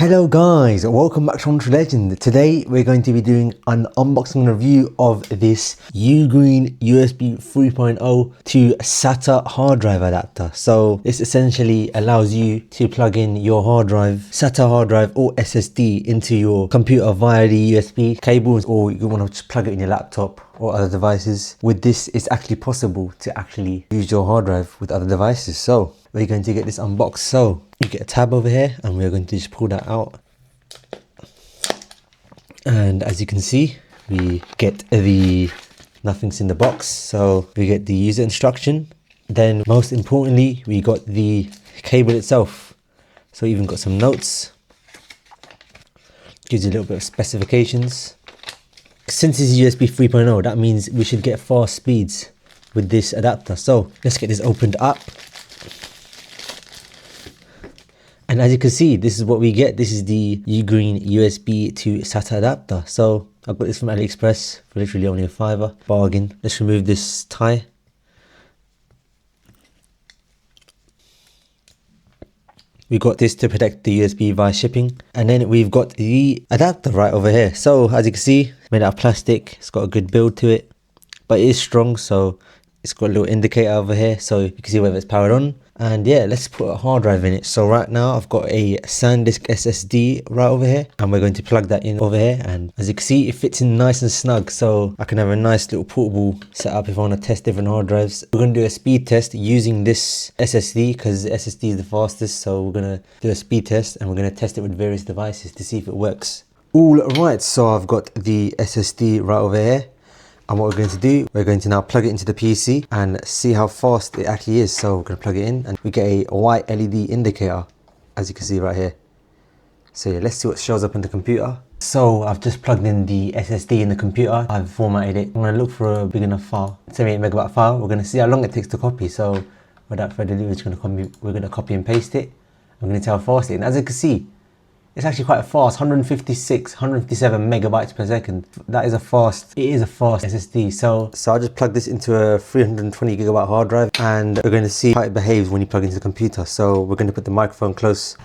Hello guys, welcome back to Ultra Legend. Today we're going to be doing an unboxing review of this UGREEN USB 3.0 to SATA hard drive adapter. So this essentially allows you to plug in your hard drive, SATA hard drive or SSD into your computer via the USB cables, or you want to just plug it in your laptop or other devices. With this, it's actually possible to actually use your hard drive with other devices. So we're going to get this unboxed. So you get a tab over here and we're going to just pull that out. And as you can see, we get the nothing's in the box. So we get the user instruction. Then most importantly, we got the cable itself. So even got some notes. Gives you a little bit of specifications. Since it's USB 3.0, that means we should get fast speeds with this adapter. So let's get this opened up. And as you can see, this is what we get. This is the UGREEN USB to SATA adapter. So I got this from AliExpress for literally only a £5, bargain. Let's remove this tie. We got this to protect the USB via shipping. And then we've got the adapter right over here. So as you can see, made out of plastic. It's got a good build to it, but it is strong. So it's got a little indicator over here, so you can see whether it's powered on. And yeah, let's put a hard drive in it. So right now I've got a SanDisk SSD right over here, and we're going to plug that in over here. And as you can see, it fits in nice and snug, so I can have a nice little portable setup if I want to test different hard drives. We're going to do a speed test using this SSD because SSD is the fastest. So we're going to do a speed test and we're going to test it with various devices to see if it works. All right, so I've got the SSD right over here. And what we're going to do, we're going to now plug it into the PC and see how fast it actually is. So we're going to plug it in and we get a white LED indicator, as you can see right here. So yeah, let's see what shows up on the computer. So I've just plugged in the SSD in the computer. I've formatted it. I'm going to look for a big enough file, 78 megabyte file. We're going to see how long it takes to copy. So without further ado, we're going to copy and paste it. I'm going to tell how fast it is. And as you can see, it's actually quite fast, 157 megabytes per second. That is a fast, it is a fast SSD. So I just plugged this into a 320 gigabyte hard drive and we're going to see how it behaves when you plug into the computer. So we're going to put the microphone close.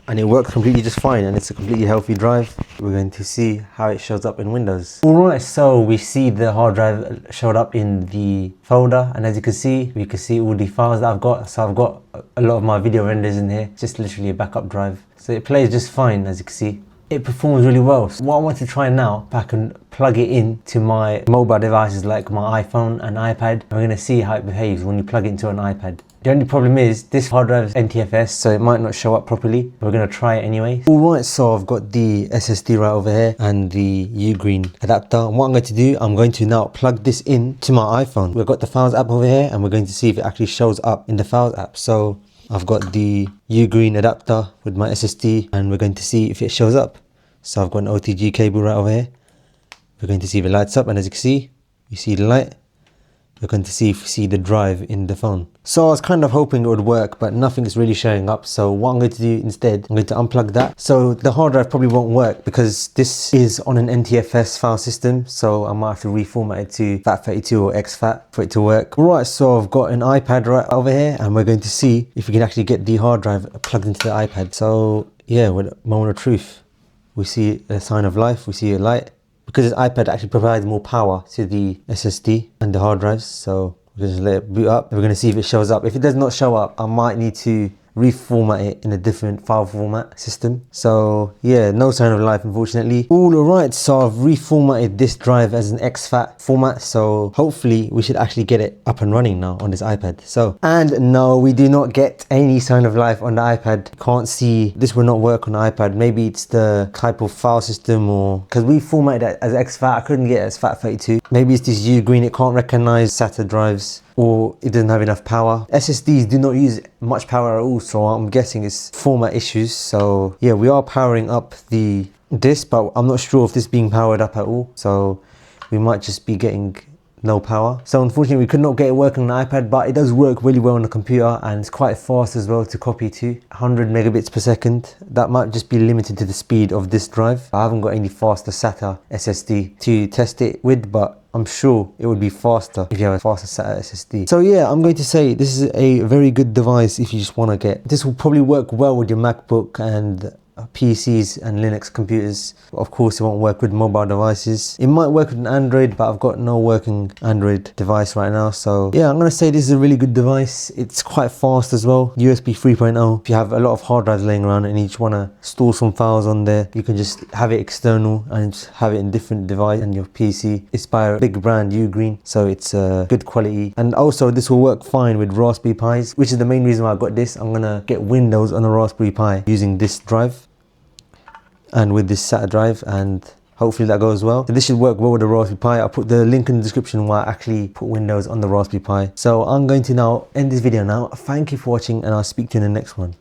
And it works completely just fine, and it's a completely healthy drive. We're going to see how it shows up in Windows. Alright, so we see the hard drive showed up in the folder, and as you can see, we can see all the files that I've got. So I've got a lot of my video renders in here, just literally a backup drive. So it plays just fine, as you can see. It performs really well. So what I want to try now, if I can plug it in to my mobile devices like my iPhone and iPad, I'm going to see how it behaves when you plug it into an iPad. The only problem is this hard drive is NTFS, so it might not show up properly. We're going to try it anyway. Alright, so I've got the SSD right over here and the UGREEN adapter. And what I'm going to do, I'm going to now plug this in to my iPhone. We've got the Files app over here and we're going to see if it actually shows up in the Files app. So I've got the UGREEN adapter with my SSD and we're going to see if it shows up. So I've got an OTG cable right over here. We're going to see if it lights up, and as you can see, you see the light. We're going to see if we see the drive in the phone. So I was kind of hoping it would work, but nothing is really showing up. So what I'm going to do instead, I'm going to unplug that. So the hard drive probably won't work because this is on an NTFS file system. So I might have to reformat it to FAT32 or exFAT for it to work. Right, so I've got an iPad right over here and we're going to see if we can actually get the hard drive plugged into the iPad. So yeah, with a moment of truth, we see a sign of life, we see a light. Because this iPad actually provides more power to the SSD and the hard drives, so we're going to let it boot up. We're going to see if it shows up. If it does not show up, I might need to reformat it in a different file format system. So yeah, no sign of life, unfortunately. Alright, so I've reformatted this drive as an exFAT format, so hopefully we should actually get it up and running now on this iPad. So, and no, we do not get any sign of life on the iPad. Can't see, this will not work on the iPad. Maybe it's the type of file system, or because we formatted it as exFAT, I couldn't get it as FAT32. Maybe it's this UGREEN, it can't recognize SATA drives, or it doesn't have enough power. SSDs do not use much power at all, so I'm guessing it's format issues. So yeah, we are powering up this, but I'm not sure if this is being powered up at all. So we might just be getting no power. So unfortunately, we could not get it working on the iPad, but it does work really well on the computer and it's quite fast as well to copy to, 100 megabits per second. That might just be limited to the speed of this drive. I haven't got any faster SATA SSD to test it with, but I'm sure it would be faster if you have a faster SATA SSD. So yeah, I'm going to say this is a very good device if you just want to get. This will probably work well with your MacBook and PCs and Linux computers. Of course, it won't work with mobile devices. It might work with an Android, but I've got no working Android device right now. So yeah, I'm gonna say this is a really good device. It's quite fast as well. USB 3.0. If you have a lot of hard drives laying around and you just wanna store some files on there, you can just have it external and just have it in different device and your PC. It's by a big brand, UGREEN, so it's good quality. And also this will work fine with Raspberry Pis, which is the main reason why I got this. I'm gonna get Windows on a Raspberry Pi using this drive and with this SATA drive, and hopefully that goes well. So this should work well with the Raspberry Pi. I'll put the link in the description where I actually put Windows on the Raspberry Pi. So I'm going to now end this video now. Thank you for watching and I'll speak to you in the next one.